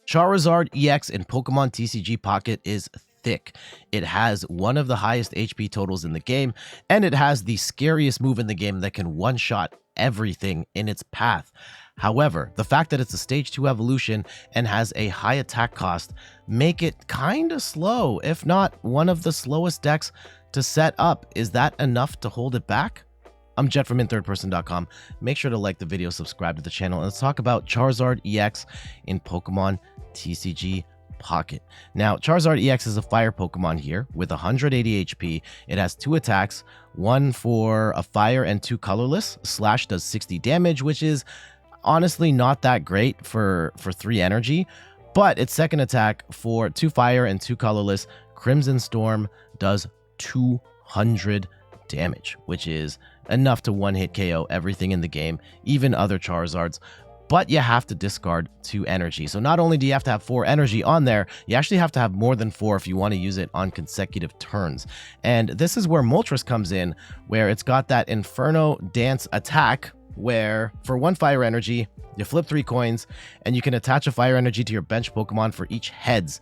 Charizard EX in Pokemon TCG Pocket is thick. It has one of the highest HP totals in the game, and it has the scariest move in the game that can one-shot everything in its path. However, the fact that it's a stage 2 evolution and has a high attack cost make it kinda slow, if not one of the slowest decks to set up. Is that enough to hold it back? I'm Jet from inthirdperson.com. Make sure to like the video, subscribe to the channel, and let's talk about Charizard EX in Pokemon TCG Pocket. Now, Charizard EX is a fire Pokemon here with 180 HP. It has 2 attacks, one for a fire and 2 colorless. Slash does 60 damage, which is honestly not that great for 3 energy. But its second attack for 2 fire and 2 colorless, Crimson Storm, does 200 damage, which is enough to one-hit KO everything in the game, even other Charizards. But you have to discard 2 energy. So not only do you have to have 4 energy on there, you actually have to have more than 4 if you want to use it on consecutive turns. And this is where Moltres comes in, where it's got that Inferno Dance attack, where for 1 fire energy, you flip 3 coins, and you can attach a fire energy to your bench Pokemon for each heads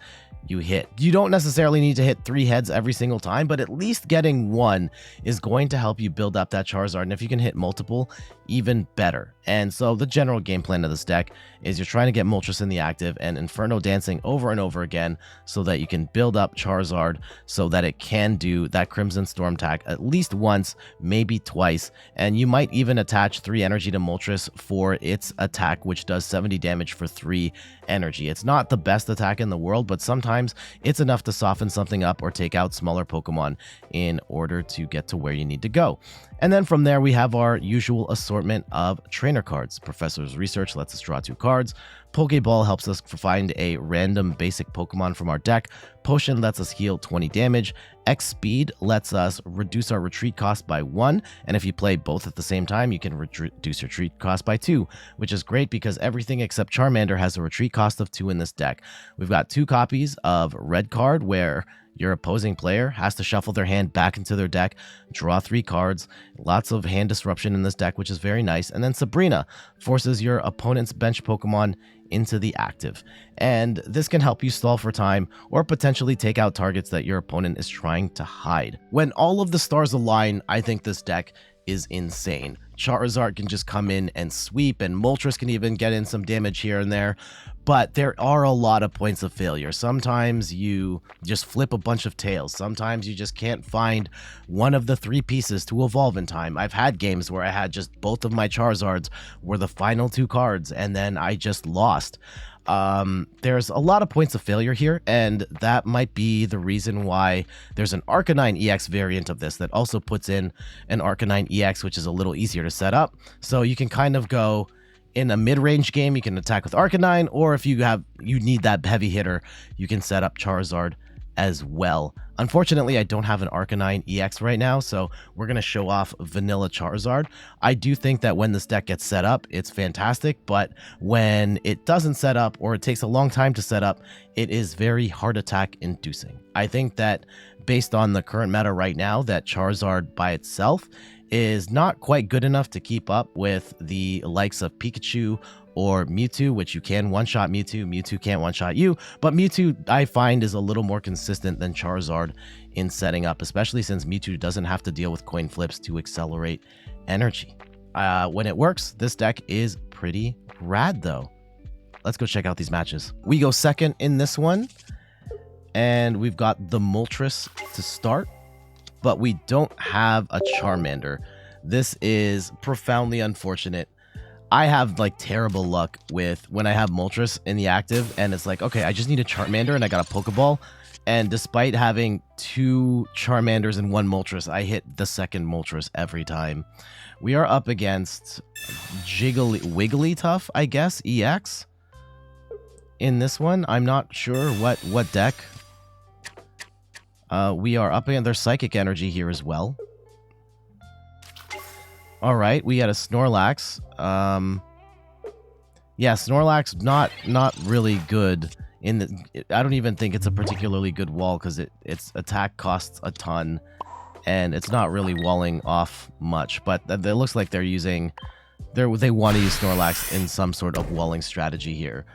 you hit. You don't necessarily need to hit 3 heads every single time, but at least getting 1 is going to help you build up that Charizard. And if you can hit multiple, even better. And so the general game plan of this deck is you're trying to get Moltres in the active and Inferno Dancing over and over again so that you can build up Charizard so that it can do that Crimson Storm attack at least once, maybe twice. And you might even attach 3 energy to Moltres for its attack, which does 70 damage for 3 energy. It's not the best attack in the world, but sometimes it's enough to soften something up or take out smaller Pokemon in order to get to where you need to go. And then from there, we have our usual assortment of trainer cards. Professor's Research lets us draw 2 cards. Pokeball helps us find a random basic Pokemon from our deck. Potion lets us heal 20 damage. X Speed lets us reduce our retreat cost by 1. And if you play both at the same time, you can reduce your retreat cost by 2, which is great because everything except Charmander has a retreat cost of 2 in this deck. We've got 2 copies of Red Card, where your opposing player has to shuffle their hand back into their deck, draw 3 cards, lots of hand disruption in this deck, which is very nice. And then Sabrina forces your opponent's bench Pokemon into the active. And this can help you stall for time or potentially take out targets that your opponent is trying to hide. When all of the stars align, I think this deck is insane. Charizard can just come in and sweep, and Moltres can even get in some damage here and there. But there are a lot of points of failure. Sometimes you just flip a bunch of tails. Sometimes you just can't find one of the 3 pieces to evolve in time. I've had games where I had just both of my Charizards were the final 2 cards, and then I just lost. There's a lot of points of failure here, and that might be the reason why there's an Arcanine EX variant of this that also puts in an Arcanine EX, which is a little easier to set up. So you can kind of go in a mid-range game, you can attack with Arcanine, or if you need that heavy hitter, you can set up Charizard as well. Unfortunately, I don't have an Arcanine EX right now, so we're going to show off vanilla Charizard. I do think that when this deck gets set up, it's fantastic, but when it doesn't set up or it takes a long time to set up, it is very heart attack inducing. I think that based on the current meta right now, that Charizard by itself is not quite good enough to keep up with the likes of Pikachu or Mewtwo, which you can one-shot Mewtwo. Mewtwo can't one-shot you, but Mewtwo I find is a little more consistent than Charizard in setting up, especially since Mewtwo doesn't have to deal with coin flips to accelerate energy. When it works, this deck is pretty rad though. Let's go check out these matches. We go second in this one, and we've got the Moltres to start, but we don't have a Charmander. This is profoundly unfortunate. I have like terrible luck with when I have Moltres in the active, and it's like, okay, I just need a Charmander and I got a Pokeball. And despite having 2 Charmanders and 1 Moltres, I hit the second Moltres every time. We are up against Wigglytuff, I guess, EX. In this one, I'm not sure what deck. We are up against their Psychic Energy here as well. All right, we had a Snorlax. Yeah, Snorlax not really good. I don't even think it's a particularly good wall because its attack costs a ton, and it's not really walling off much. But it looks like they're using they want to use Snorlax in some sort of walling strategy here.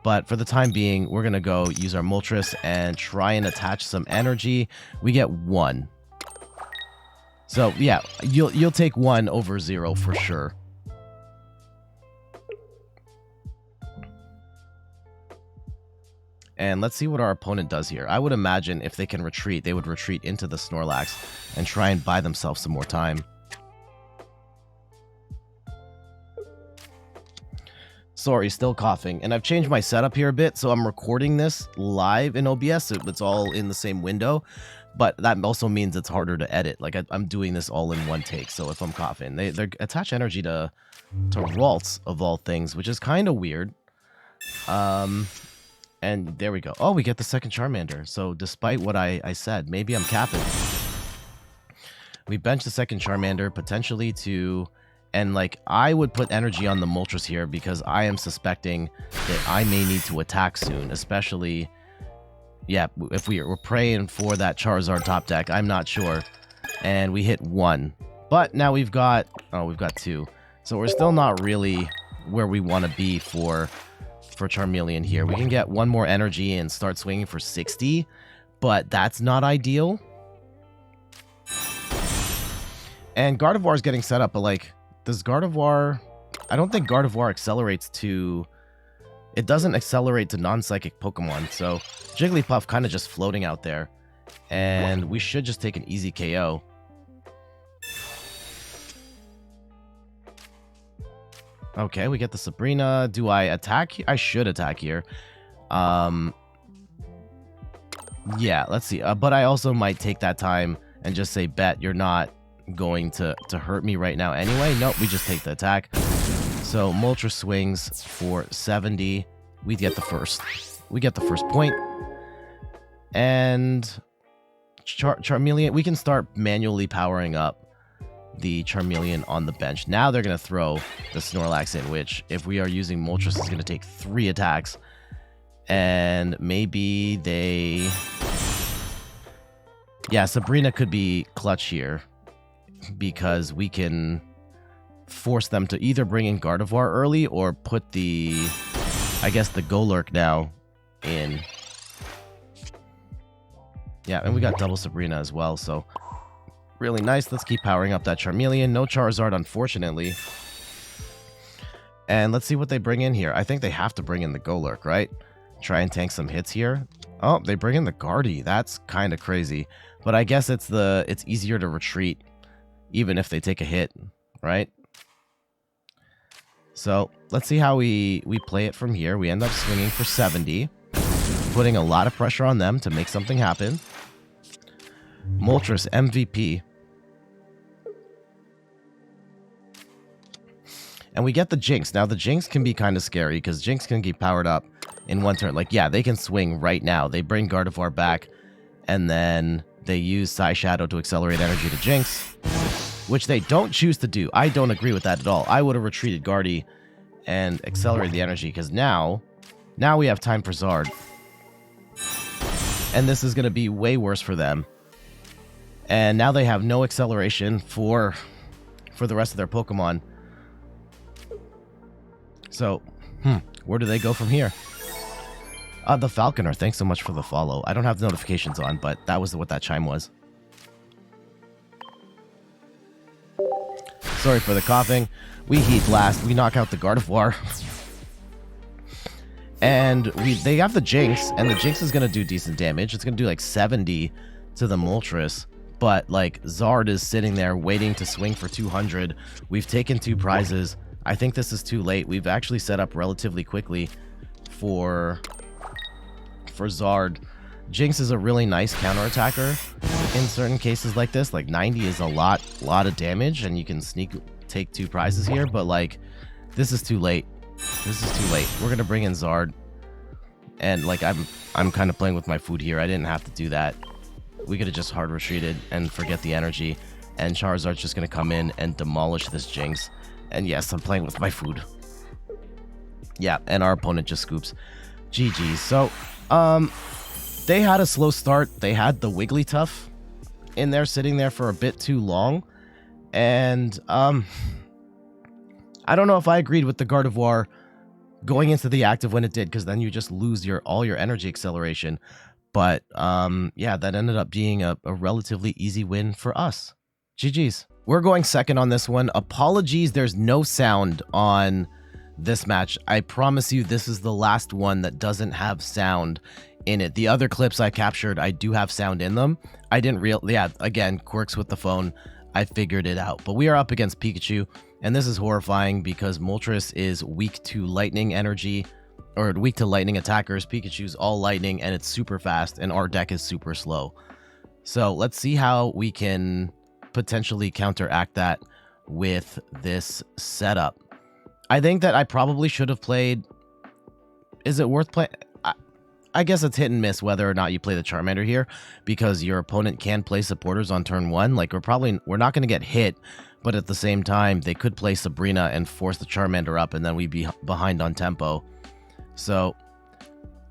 But for the time being, we're going to go use our Moltres and try and attach some energy. We get 1. So, yeah, you'll take 1 over 0 for sure. And let's see what our opponent does here. I would imagine if they can retreat, they would retreat into the Snorlax and try and buy themselves some more time. Sorry, still coughing. And I've changed my setup here a bit, so I'm recording this live in OBS, so it's all in the same window. But that also means it's harder to edit. Like, I'm doing this all in one take, so if I'm coughing. They attach energy to Ralts, of all things, which is kind of weird. And there we go. Oh, we get the second Charmander. So despite what I said, maybe I'm capping. We bench the second Charmander, potentially to... And, like, I would put energy on the Moltres here because I am suspecting that I may need to attack soon, especially... Yeah, if we're praying for that Charizard top deck, I'm not sure. And we hit 1. But now we've got... Oh, we've got 2. So we're still not really where we want to be for Charmeleon here. We can get 1 more energy and start swinging for 60, but that's not ideal. And Gardevoir is getting set up, but, like, does Gardevoir... I don't think Gardevoir accelerates to... It doesn't accelerate to non-psychic Pokemon, so Jigglypuff kind of just floating out there. And we should just take an easy KO. Okay, we get the Sabrina. Do I attack? I should attack here. Yeah, let's see. But I also might take that time and just say, bet you're not going to hurt me right now anyway. Nope, we just take the attack. So Moltres swings for 70. We get the first. We get the first point. And Charmeleon, we can start manually powering up the Charmeleon on the bench. Now they're going to throw the Snorlax in, which if we are using Moltres is going to take 3 attacks. And maybe they... Yeah, Sabrina could be clutch here because we can force them to either bring in Gardevoir early or put the, I guess, the Golurk now in. Yeah, and we got double Sabrina as well, so really nice. Let's keep powering up that Charmeleon. No Charizard, unfortunately. And let's see what they bring in here. I think they have to bring in the Golurk, right? Try and tank some hits here. Oh, they bring in the Guardy. That's kind of crazy. But I guess it's easier to retreat even if they take a hit, right? So let's see how we play it from here. We end up swinging for 70, putting a lot of pressure on them to make something happen. Moltres MVP. And we get the Jinx. Now, the Jinx can be kind of scary because Jinx can get powered up in one turn. Like, yeah, they can swing right now. They bring Gardevoir back, and then they use Psy Shadow to accelerate energy to Jinx, which they don't choose to do. I don't agree with that at all. I would have retreated Guardy and accelerated the energy because now we have time for Zard. And this is going to be way worse for them. And now they have no acceleration for the rest of their Pokemon. So, where do they go from here? The Falconer, thanks so much for the follow. I don't have the notifications on, but that was what that chime was. Sorry for the coughing. We Heat Blast. We knock out the Gardevoir. And they have the Jinx, and the Jinx is going to do decent damage. It's going to do like 70 to the Moltres. But, like, Zard is sitting there waiting to swing for 200. We've taken 2 prizes. I think this is too late. We've actually set up relatively quickly for Zard. Jinx is a really nice counterattacker in certain cases like this. Like 90 is a lot of damage, and you can take 2 prizes here. But like, this is too late. This is too late. We're gonna bring in Zard, and like I'm kind of playing with my food here. I didn't have to do that. We could have just hard retreated and forget the energy, and Charizard's just gonna come in and demolish this Jinx. And yes, I'm playing with my food. Yeah, and our opponent just scoops. GG. So, they had a slow start. They had the Wigglytuff in there, sitting there for a bit too long. And, I don't know if I agreed with the Gardevoir going into the active when it did, because then you just lose all your energy acceleration. But yeah, that ended up being a relatively easy win for us. GG's. We're going second on this one. Apologies, there's no sound on this match. I promise you this is the last one that doesn't have sound in it. The other clips I captured, I do have sound in them. I didn't yeah, again, quirks with the phone. I figured it out. But we are up against Pikachu, and this is horrifying because Moltres is weak to lightning energy, or weak to lightning attackers. Pikachu's all lightning, and it's super fast, and our deck is super slow. So let's see how we can potentially counteract that with this setup. I think that I probably should have played... Is it worth playing? I guess it's hit and miss whether or not you play the Charmander here, because your opponent can play supporters on turn 1. Like, we're not going to get hit, but at the same time, they could play Sabrina and force the Charmander up, and then we'd be behind on tempo. So,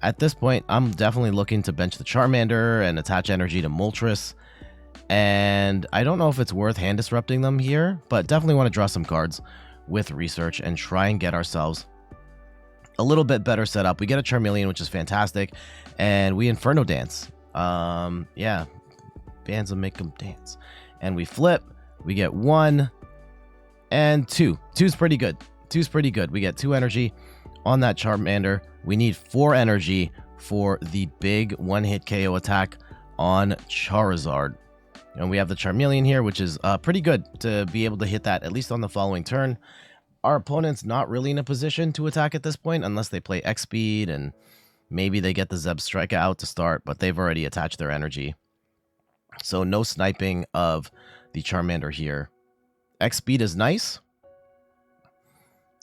at this point, I'm definitely looking to bench the Charmander and attach energy to Moltres. And I don't know if it's worth hand disrupting them here, but definitely want to draw some cards with research and try and get ourselves a little bit better set up. We get a Charmeleon, which is fantastic, and we Inferno Dance. Yeah, bands will make them dance. And we flip, we get 1 and 2. 2's pretty good. 2's pretty good. We get 2 energy on that Charmander. We need 4 energy for the big one-hit KO attack on Charizard. And we have the Charmeleon here, which is pretty good to be able to hit that at least on the following turn. Our opponent's not really in a position to attack at this point unless they play X-Speed, and maybe they get the Zebstrika out to start, but they've already attached their energy. So no sniping of the Charmander here. X-Speed is nice,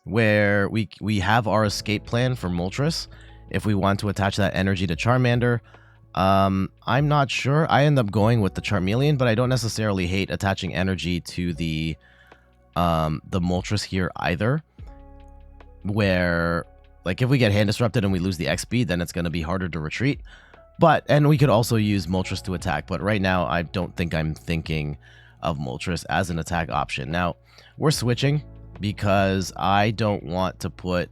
where we have our escape plan for Moltres if we want to attach that energy to Charmander. I'm not sure. I end up going with the Charmeleon, but I don't necessarily hate attaching energy to the Moltres here either, where, like, if we get hand disrupted and we lose the X speed, then it's going to be harder to retreat. And we could also use Moltres to attack, but right now I don't think I'm thinking of Moltres as an attack option. Now, we're switching because I don't want to put...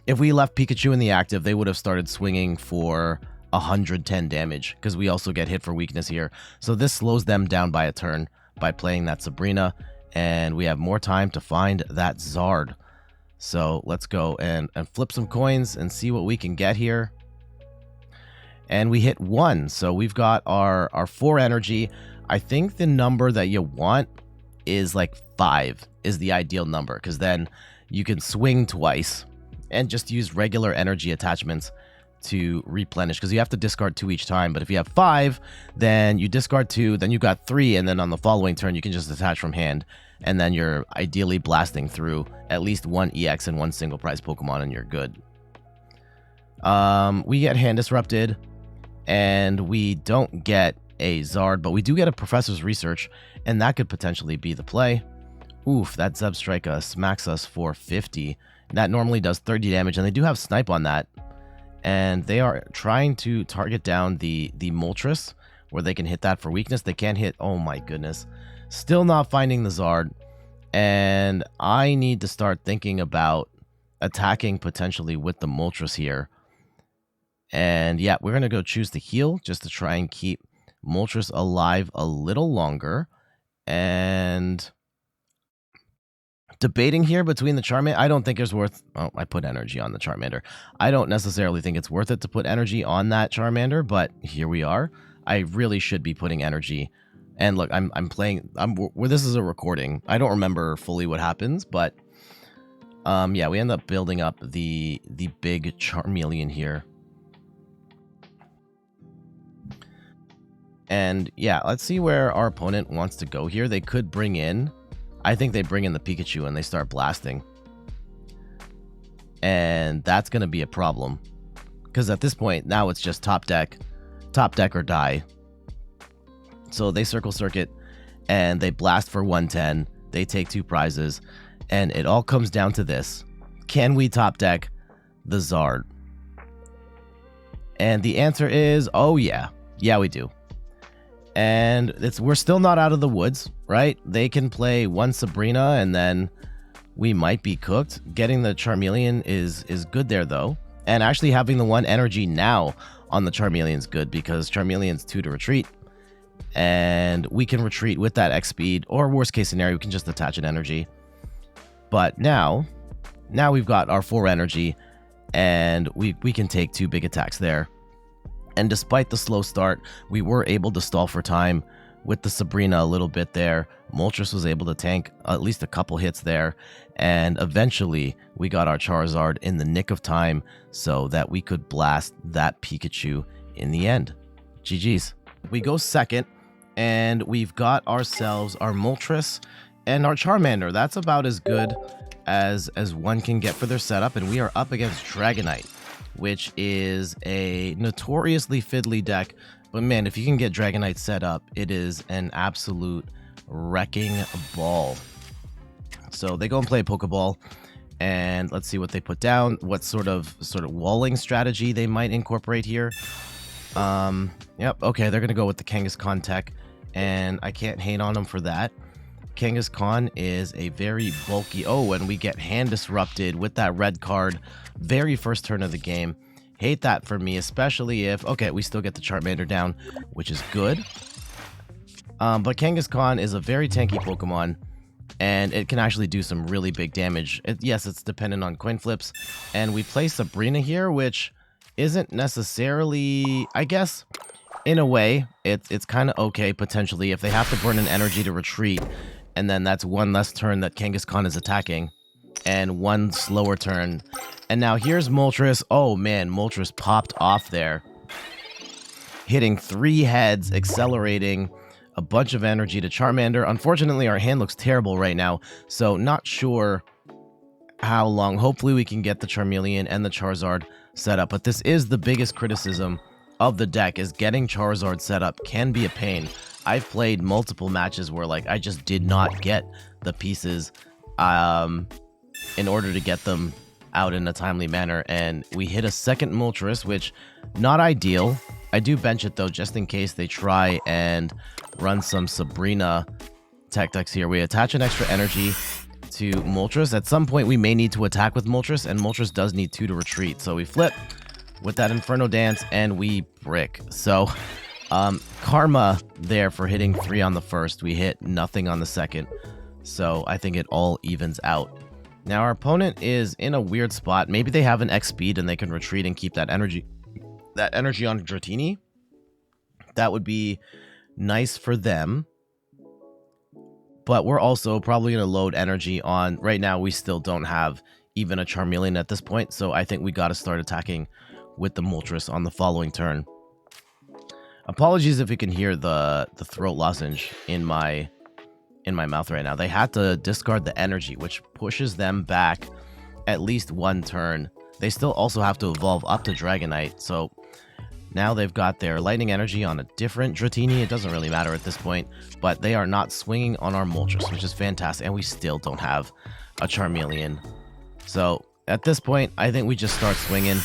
If we left Pikachu in the active, they would have started swinging for 110 damage, because we also get hit for weakness here. So this slows them down by a turn by playing that Sabrina, and we have more time to find that Zard. So let's go and flip some coins and see what we can get here. And we hit 1, so we've got our 4 energy. I think the number that you want is like 5 is the ideal number, because then you can swing twice and just use regular energy attachments to replenish, because you have to discard 2 each time. But if you have 5, then you discard 2, then you got 3, and then on the following turn you can just attach from hand, and then you're ideally blasting through at least 1 EX and 1 single prize Pokemon, and you're good. We get hand disrupted, and we don't get a Zard, but we do get a Professor's Research, and that could potentially be the play. Oof, that Zebstrika smacks us for 50. That normally does 30 damage, and they do have Snipe on that. And they are trying to target down the Moltres, where they can hit that for weakness. They can't hit... Oh my goodness. Still not finding the Zard. And I need to start thinking about attacking potentially with the Moltres here. And yeah, we're going to go choose to heal, just to try and keep Moltres alive a little longer. And... debating here between the Charmander. I don't think it's worth... Oh, I put energy on the Charmander. I don't necessarily think it's worth it to put energy on that Charmander, but here we are. I really should be putting energy. And look, I'm playing... this is a recording. I don't remember fully what happens, but... yeah, we end up building up the big Charmeleon here. And yeah, let's see where our opponent wants to go here. They could bring in... I think they bring in the Pikachu and they start blasting. And that's going to be a problem. Because at this point, now it's just top deck or die. So they circle circuit and they blast for 110. They take 2 prizes. And it all comes down to this. Can we top deck the Zard? And the answer is, oh yeah. Yeah, we do. And we're still not out of the woods, right? They can play 1 Sabrina and then we might be cooked. Getting the Charmeleon is good there, though. And actually having the 1 energy now on the Charmeleon is good, because Charmeleon's 2 to retreat. And we can retreat with that X speed, or worst case scenario, we can just attach an energy. But now we've got our 4 energy, and we can take 2 big attacks there. And despite the slow start, we were able to stall for time with the Sabrina a little bit there. Moltres was able to tank at least a couple hits there, and eventually we got our Charizard in the nick of time so that we could blast that Pikachu in the end. GG's. We go second, and we've got ourselves our Moltres and our Charmander. That's about as good as one can get for their setup, and we are up against Dragonite, which is a notoriously fiddly deck. But man, if you can get Dragonite set up, it is an absolute wrecking ball. So they go and play a Pokeball, and let's see what they put down. What sort of walling strategy they might incorporate here. Yep, okay, they're gonna go with the Kangaskhan tech, and I can't hate on them for that. Kangaskhan is a very bulky... Oh, and we get hand disrupted with that red card very first turn of the game. Hate that for me, especially if... Okay, we still get the Charmander down, which is good. But Kangaskhan is a very tanky Pokemon, and it can actually do some really big damage. Yes, it's dependent on coin flips, and we play Sabrina here, which isn't necessarily... I guess, in a way, it's kind of okay, potentially, if they have to burn an energy to retreat, and then that's 1 less turn that Kangaskhan is attacking, and 1 slower turn. And now here's Moltres. Oh man, Moltres popped off there, hitting 3 heads, accelerating a bunch of energy to Charmander. Unfortunately, our hand looks terrible right now, so not sure how long. Hopefully we can get the Charmeleon and the Charizard set up, but this is the biggest criticism of the deck, is getting Charizard set up can be a pain. I've played multiple matches where like I just did not get the pieces in order to get them out in a timely manner, and we hit a second Moltres, which not ideal. I do bench it though, just in case they try and run some Sabrina tactics here. We attach an extra energy to Moltres. At some point we may need to attack with Moltres, and Moltres does need 2 to retreat, so we flip with that Inferno Dance and we brick. So karma there for hitting 3 on the first. We hit nothing on the second, so I think it all evens out. Now our opponent is in a weird spot. Maybe they have an X speed and they can retreat and keep that energy on Dratini. That would be nice for them. But we're also probably going to load energy on... Right now we still don't have even a Charmeleon at this point, so I think we got to start attacking with the Moltres on the following turn. Apologies if you can hear the throat lozenge in my mouth right now. They had to discard the energy, which pushes them back at least 1 turn. They still also have to evolve up to Dragonite, so now they've got their lightning energy on a different Dratini. It doesn't really matter at this point, but they are not swinging on our Moltres, which is fantastic, and we still don't have a Charmeleon. So at this point, I think we just start swinging.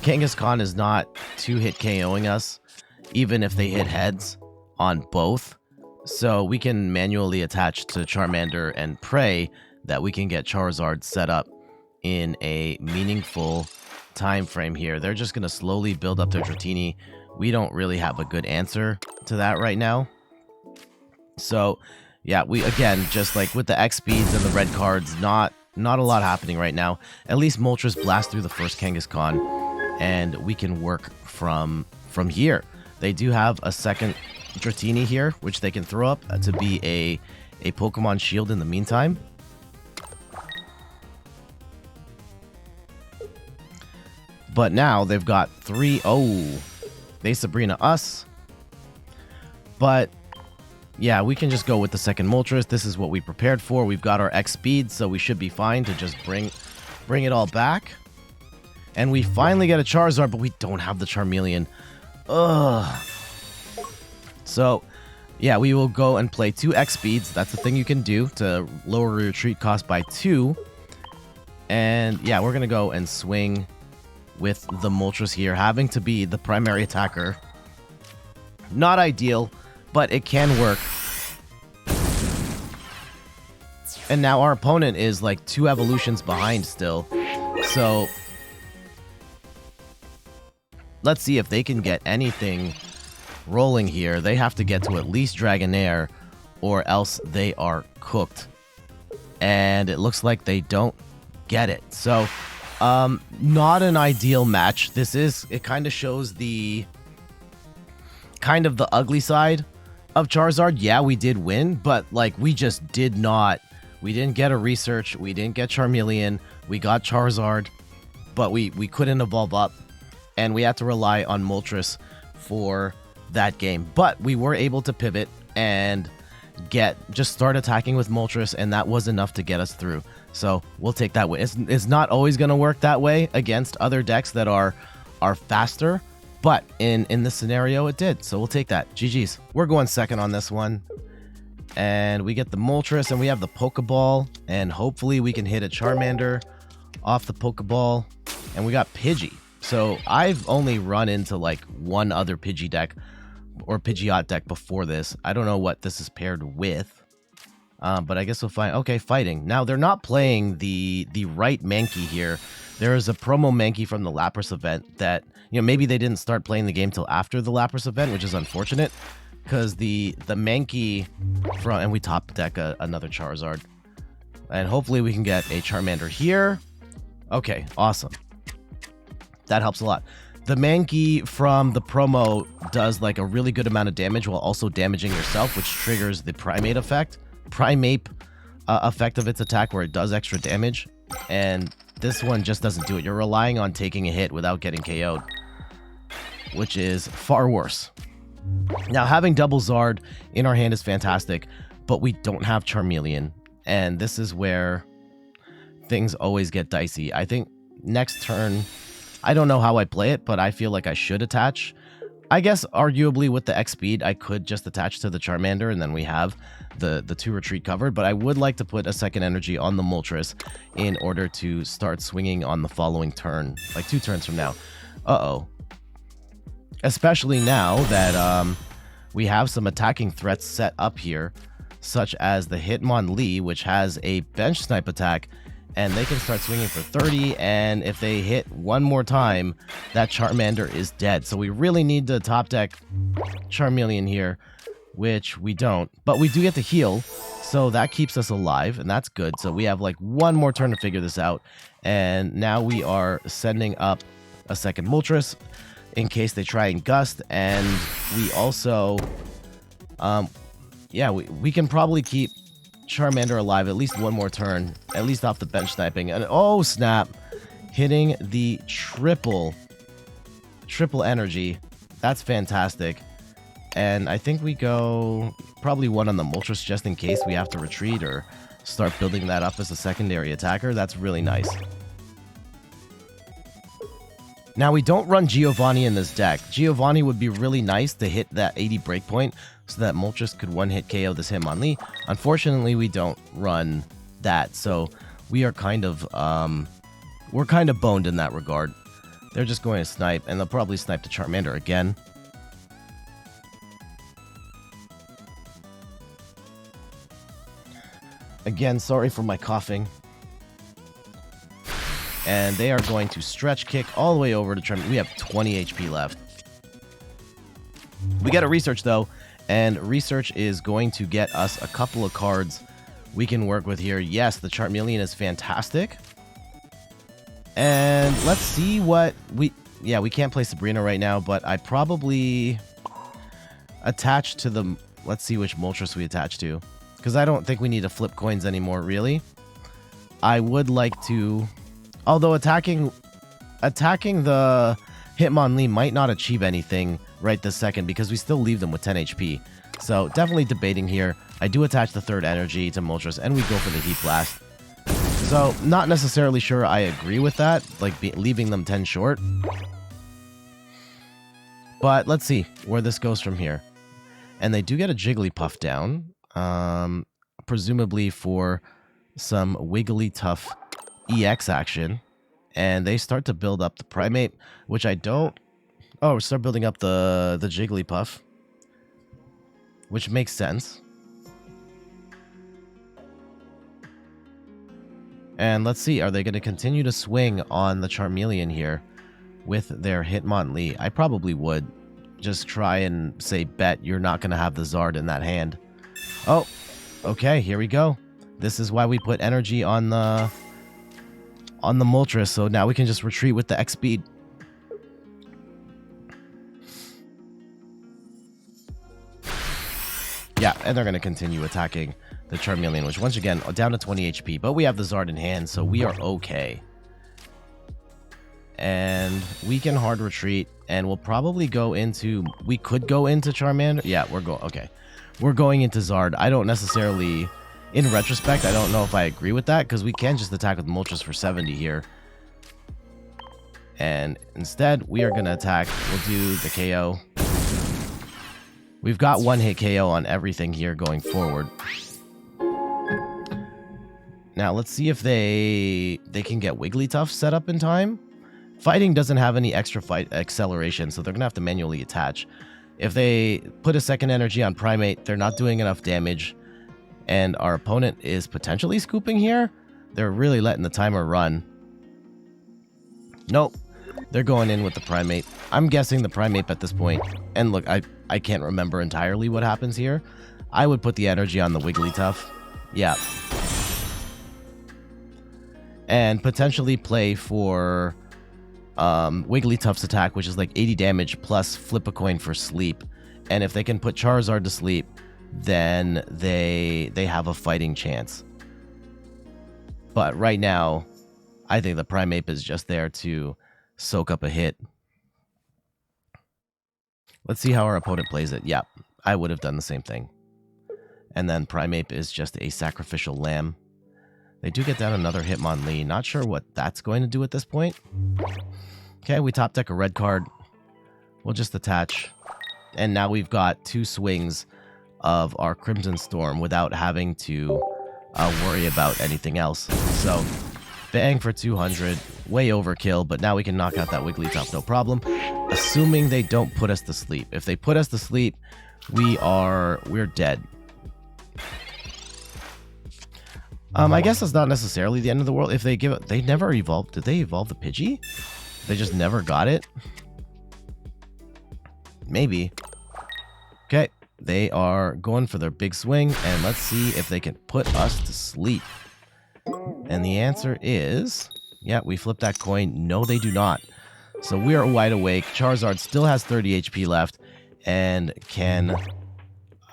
Kangaskhan is not 2-hit KOing us, even if they hit heads on both. So we can manually attach to Charmander and pray that we can get Charizard set up in a meaningful time frame here. They're just going to slowly build up their Dratini. We don't really have a good answer to that right now. So yeah, we again, just like with the X speeds and the red cards, not a lot happening right now. At least Moltres blast through the first Kangaskhan, and we can work from here. They do have a second Dratini here, which they can throw up to be a Pokemon shield in the meantime. But now they've got 3... Oh, they Sabrina us. But yeah, we can just go with the second Moltres. This is what we prepared for. We've got our X speed, so we should be fine to just bring it all back. And we finally get a Charizard, but we don't have the Charmeleon. Ugh. So, yeah, we will go and play 2 X speeds. That's the thing you can do to lower your retreat cost by 2. And yeah, we're going to go and swing with the Moltres here, having to be the primary attacker. Not ideal, but it can work. And now our opponent is like 2 evolutions behind still. So let's see if they can get anything rolling here. They have to get to at least Dragonair or else they are cooked. And it looks like they don't get it. So not an ideal match. It kind of shows the ugly side of Charizard. Yeah, we did win, but like we just did not. We didn't get a research. We didn't get Charmeleon. We got Charizard, but we couldn't evolve up, and we had to rely on Moltres for that game. But we were able to pivot and just start attacking with Moltres, and that was enough to get us through. So we'll take that way. It's not always going to work that way against other decks that are faster, but in this scenario it did. So we'll take that. GG's. We're going second on this one. And we get the Moltres, and we have the Pokeball, and hopefully we can hit a Charmander off the Pokeball. And we got Pidgey. So I've only run into like one other Pidgey deck or Pidgeot deck before this. I don't know what this is paired with, but I guess we'll find. Okay, fighting. Now they're not playing the right Mankey here. There is a promo Mankey from the Lapras event that, you know, maybe they didn't start playing the game till after the Lapras event, which is unfortunate. Because the Mankey from, and we top deck another Charizard, and hopefully we can get a Charmander here. Okay, awesome. That helps a lot. The Mankey from the promo does like a really good amount of damage while also damaging yourself, which triggers the Primate effect. Primate effect of its attack where it does extra damage, and this one just doesn't do it. You're relying on taking a hit without getting KO'd, which is far worse. Now, having double Zard in our hand is fantastic, but we don't have Charmeleon, and this is where things always get dicey. I think next turn, I don't know how I play it, but I feel like I should attach. I guess, arguably, with the X speed, I could just attach to the Charmander, and then we have the 2 retreat covered, but I would like to put a second energy on the Moltres in order to start swinging on the following turn, like 2 turns from now. Uh-oh. Especially now that we have some attacking threats set up here, such as the Hitmonlee, which has a bench snipe attack, and they can start swinging for 30, and if they hit one more time, that Charmander is dead. So we really need to top deck Charmeleon here, which we don't, but we do get to heal, so that keeps us alive, and that's good. So we have like one more turn to figure this out, and now we are sending up a second Moltres in case they try and gust, and we also, yeah, we can probably keep Charmander alive at least one more turn, at least off the bench sniping. And oh snap, hitting the triple energy. That's fantastic. And I think we go probably one on the Moltres just in case we have to retreat or start building that up as a secondary attacker. That's really nice. Now, we don't run Giovanni in this deck. Giovanni would be really nice to hit that 80 breakpoint so that Moltres could one-hit KO this Hitmonlee. Unfortunately, we don't run that, so we are kind of, we're kind of boned in that regard. They're just going to snipe, and they'll probably snipe the Charmander again. Again, sorry for my coughing. And they are going to stretch kick all the way over to Charmander. We have 20 HP left. We get a research, though, and research is going to get us a couple of cards we can work with here. Yes, the Charmeleon is fantastic. And let's see what we... Yeah, we can't play Sabrina right now, but I probably attach to the... Let's see which Moltres we attach to, because I don't think we need to flip coins anymore, really. I would like to... Although attacking the Hitmonlee might not achieve anything right this second because we still leave them with 10 HP. So definitely debating here. I do attach the third energy to Moltres, and we go for the Heat Blast. So not necessarily sure I agree with that, like leaving them 10 short. But let's see where this goes from here. And they do get a Jigglypuff down, presumably for some Wigglytuff EX action, and they start to build up the Primate, which I don't... Oh, start building up the Jigglypuff, which makes sense. And let's see, are they going to continue to swing on the Charmeleon here with their Hitmonlee? I probably would. Just try and say, bet you're not going to have the Zard in that hand. Oh, okay, here we go. This is why we put energy on the Moltres, so now we can just retreat with the X speed. Yeah, and they're going to continue attacking the Charmeleon, which once again, down to 20 HP, but we have the Zard in hand, so we are okay. And we can hard retreat, and we'll probably go into... We could go into Charmander. Yeah, we're going... Okay. We're going into Zard. I don't necessarily... In retrospect, I don't know if I agree with that, because we can just attack with Moltres for 70 here. And instead, we are going to attack. We'll do the KO. We've got one hit KO on everything here going forward. Now, let's see if they can get Wigglytuff set up in time. Fighting doesn't have any extra fight acceleration, so they're going to have to manually attach. If they put a second energy on Primate, they're not doing enough damage. And our opponent is potentially scooping here. They're really letting the timer run. Nope. They're going in with the Primate. I'm guessing the Primate at this point. And look, I can't remember entirely what happens here. I would put the energy on the Wigglytuff. Yeah. And potentially play for... Wigglytuff's attack, which is like 80 damage plus flip a coin for sleep. And if they can put Charizard to sleep, then they have a fighting chance. But right now, I think the Primeape is just there to soak up a hit. Let's see how our opponent plays it. Yeah, I would have done the same thing. And then Primeape is just a sacrificial lamb. They do get down another Hitmonlee. Not sure what that's going to do at this point. Okay, we top deck a red card. We'll just attach. And now we've got two swings of our Crimson Storm without having to worry about anything else. So, bang for 200. Way overkill, but now we can knock out that Wigglytuff, no problem. Assuming they don't put us to sleep. If they put us to sleep, we're dead. I guess that's not necessarily the end of the world. If they give it, they never evolved. Did they evolve the Pidgey? They just never got it? Maybe. Okay, they are going for their big swing, and let's see if they can put us to sleep. And the answer is, yeah, we flip that coin. No, they do not. So we are wide awake. Charizard still has 30 HP left and can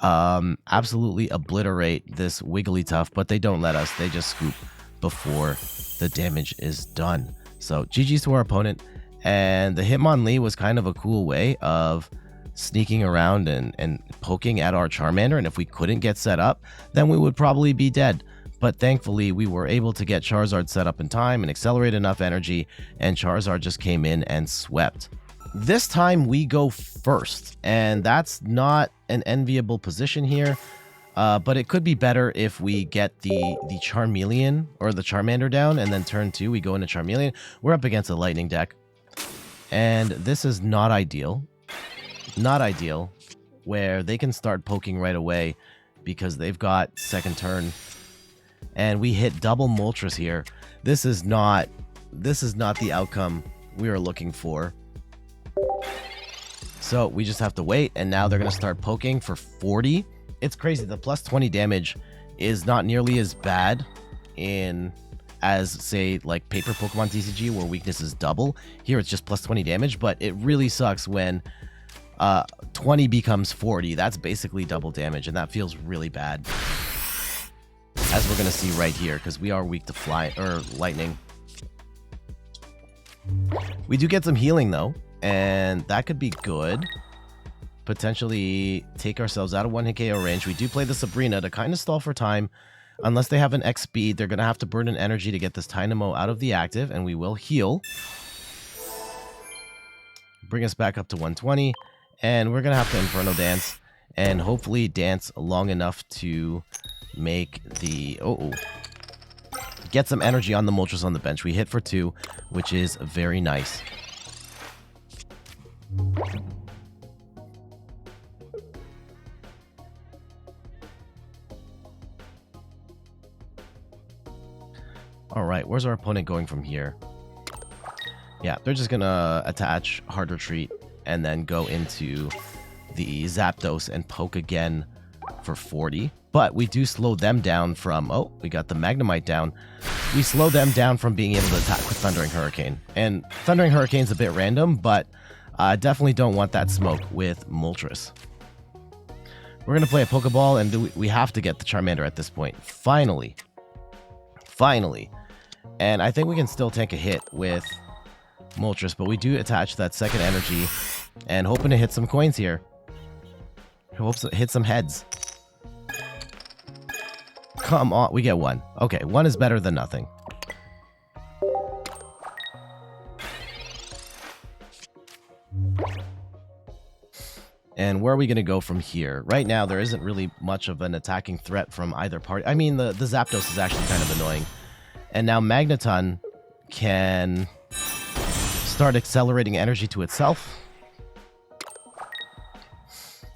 absolutely obliterate this Wigglytuff, but they don't let us. They just scoop before the damage is done. So GG's to our opponent, and the Hitmonlee was kind of a cool way of sneaking around and poking at our Charmander, and if we couldn't get set up, then we would probably be dead. But thankfully, we were able to get Charizard set up in time and accelerate enough energy, and Charizard just came in and swept. This time we go first, and that's not an enviable position here, but it could be better if we get the Charmeleon or the Charmander down, and then turn 2 we go into Charmeleon. We're up against a Lightning deck, and this is not ideal. Not ideal, where they can start poking right away because they've got second turn, and we hit double Moltres here. This is not the outcome we are looking for. So we just have to wait, and now they're going to start poking for 40. It's crazy. The plus 20 damage is not nearly as bad as, say, like Paper Pokemon TCG, where weakness is double. Here it's just plus 20 damage, but it really sucks when 20 becomes 40. That's basically double damage, and that feels really bad. As we're going to see right here, because we are weak to lightning. We do get some healing, though, and that could be good. Potentially take ourselves out of 1-hit KO range. We do play the Sabrina to kind of stall for time. Unless they have an X speed, they're going to have to burn an energy to get this Dynamo out of the active, and we will heal. Bring us back up to 120, and we're going to have to Inferno Dance, and hopefully dance long enough to make the... get some energy on the Moltres on the bench. We hit for 2, which is very nice. All right, where's our opponent going from here? Yeah, they're just gonna attach Hard Retreat and then go into the Zapdos and poke again for 40. But we do slow them down from... Oh, we got the Magnemite down. We slow them down from being able to attack with Thundering Hurricane. And Thundering Hurricane's a bit random, but I definitely don't want that smoke with Moltres. We're going to play a Pokeball, and we have to get the Charmander at this point. Finally. Finally. And I think we can still take a hit with Moltres, but we do attach that second energy and hoping to hit some coins here. Hopes to hit some heads. Come on, we get one. Okay, one is better than nothing. And where are we going to go from here? Right now, there isn't really much of an attacking threat from either party. I mean, the Zapdos is actually kind of annoying. And now Magneton can start accelerating energy to itself.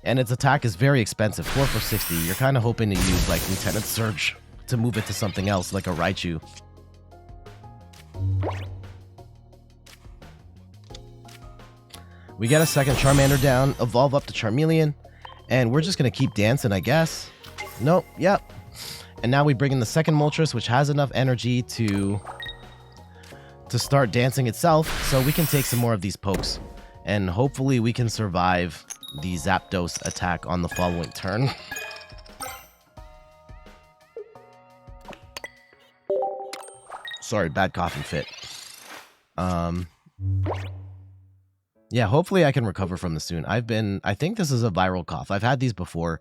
And its attack is very expensive, 4 for 60. You're kind of hoping to use like Lieutenant Surge to move it to something else, like a Raichu. We get a second Charmander down, evolve up to Charmeleon, and we're just going to keep dancing, I guess. Nope, yep. And now we bring in the second Moltres, which has enough energy to start dancing itself, so we can take some more of these pokes. And hopefully we can survive the Zapdos attack on the following turn. Sorry, bad coughing fit. Yeah, hopefully I can recover from this soon. I think this is a viral cough. I've had these before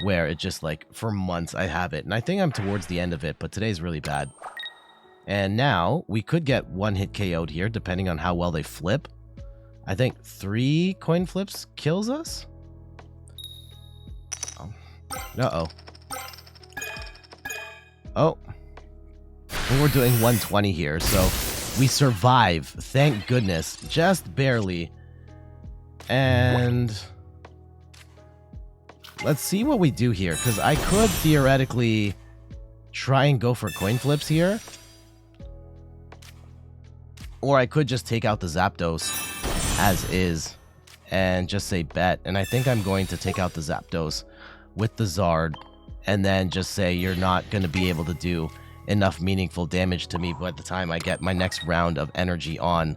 where it just like for months I have it. And I think I'm towards the end of it, but today's really bad. And now we could get one hit KO'd here depending on how well they flip. I think 3 coin flips kills us. Oh. Uh-oh. Oh. And we're doing 120 here, so we survive. Thank goodness. Just barely. And let's see what we do here, because I could theoretically try and go for coin flips here. Or I could just take out the Zapdos as is and just say bet. And I think I'm going to take out the Zapdos with the Zard and then just say you're not going to be able to do enough meaningful damage to me by the time I get my next round of energy on.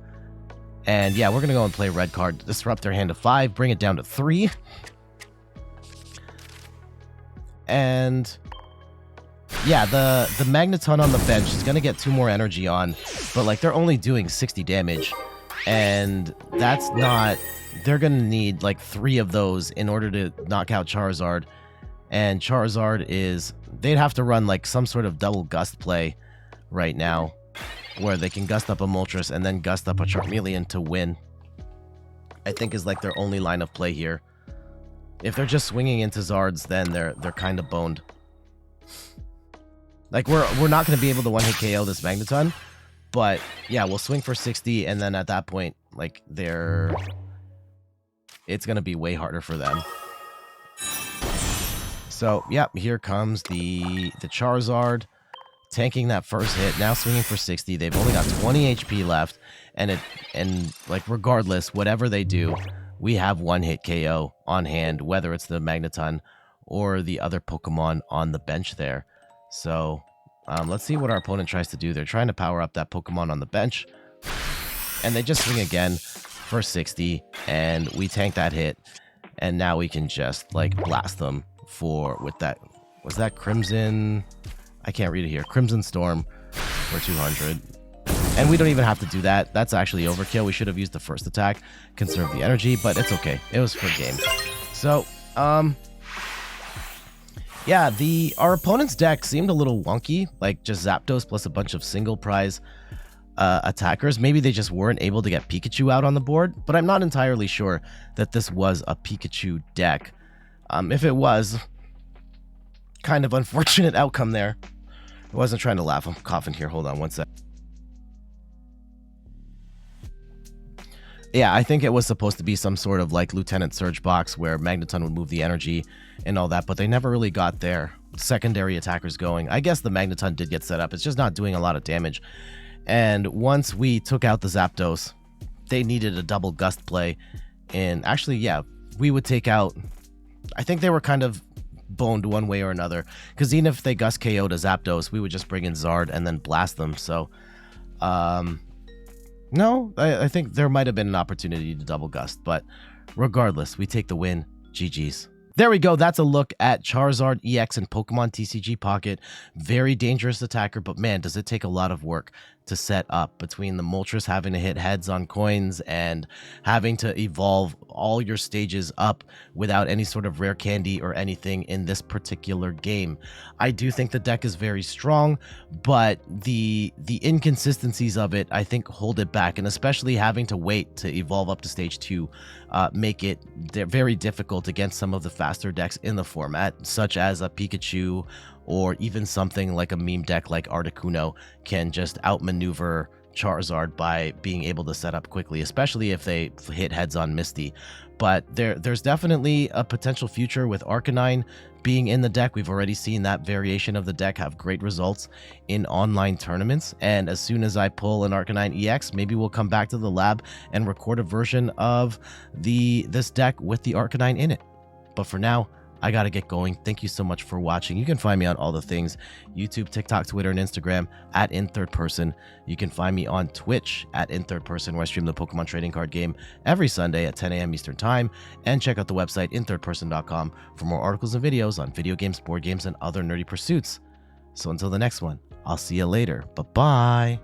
And yeah, we're going to go and play red card, disrupt their hand to 5, bring it down to 3. And yeah, the Magneton on the bench is going to get 2 more energy on, but like they're only doing 60 damage. And that's not... They're going to need like 3 of those in order to knock out Charizard. And Charizard is... They'd have to run like some sort of double gust play right now, where they can gust up a Moltres and then gust up a Charmeleon to win. I think is like their only line of play here. If they're just swinging into Zards, then they're kind of boned. Like we're not going to be able to one-hit KO this Magneton, but yeah, we'll swing for 60, and then at that point, like it's going to be way harder for them. So, yep, here comes the Charizard, tanking that first hit, now swinging for 60. They've only got 20 HP left, and like regardless, whatever they do, we have one hit KO on hand, whether it's the Magneton or the other Pokemon on the bench there. So, let's see what our opponent tries to do. They're trying to power up that Pokemon on the bench, and they just swing again for 60, and we tank that hit, and now we can just like blast them with that. Was that Crimson? I can't read it here. Crimson Storm for 200. And we don't even have to do that. That's actually overkill. We should have used the first attack, conserve the energy, but it's okay. It was for game. So, yeah, our opponent's deck seemed a little wonky, like just Zapdos plus a bunch of single prize attackers. Maybe they just weren't able to get Pikachu out on the board, but I'm not entirely sure that this was a Pikachu deck. If it was, kind of unfortunate outcome there. I wasn't trying to laugh. I'm coughing here. Hold on one sec. Yeah, I think it was supposed to be some sort of like Lieutenant Surge box where Magneton would move the energy and all that, but they never really got there. secondary attackers going. I guess the Magneton did get set up. It's just not doing a lot of damage. And once we took out the Zapdos, they needed a double Gust play. And actually, yeah, we would take out... I think they were kind of boned one way or another. Because even if they Gust KO'd a Zapdos, we would just bring in Zard and then blast them. So, no, I think there might have been an opportunity to double Gust. But regardless, we take the win. GG's. There we go. That's a look at Charizard EX in Pokemon TCG Pocket. Very dangerous attacker, but man, does it take a lot of work to set up, between the Moltres having to hit heads on coins and having to evolve all your stages up without any sort of rare candy or anything in this particular game. I do think the deck is very strong, but the inconsistencies of it, I think, hold it back, and especially having to wait to evolve up to stage 2 make it very difficult against some of the faster decks in the format, such as a Pikachu, or even something like a meme deck like Articuno can just outmaneuver Charizard by being able to set up quickly, especially if they hit heads on Misty. But there's definitely a potential future with Arcanine being in the deck. We've already seen that variation of the deck have great results in online tournaments. And as soon as I pull an Arcanine EX, maybe we'll come back to the lab and record a version of this deck with the Arcanine in it. But for now, I gotta get going. Thank you so much for watching. You can find me on all the things: YouTube, TikTok, Twitter, and Instagram at InThirdPerson. You can find me on Twitch at InThirdPerson, where I stream the Pokemon trading card game every Sunday at 10 a.m. Eastern Time. And check out the website InThirdPerson.com for more articles and videos on video games, board games, and other nerdy pursuits. So until the next one, I'll see you later. Bye-bye.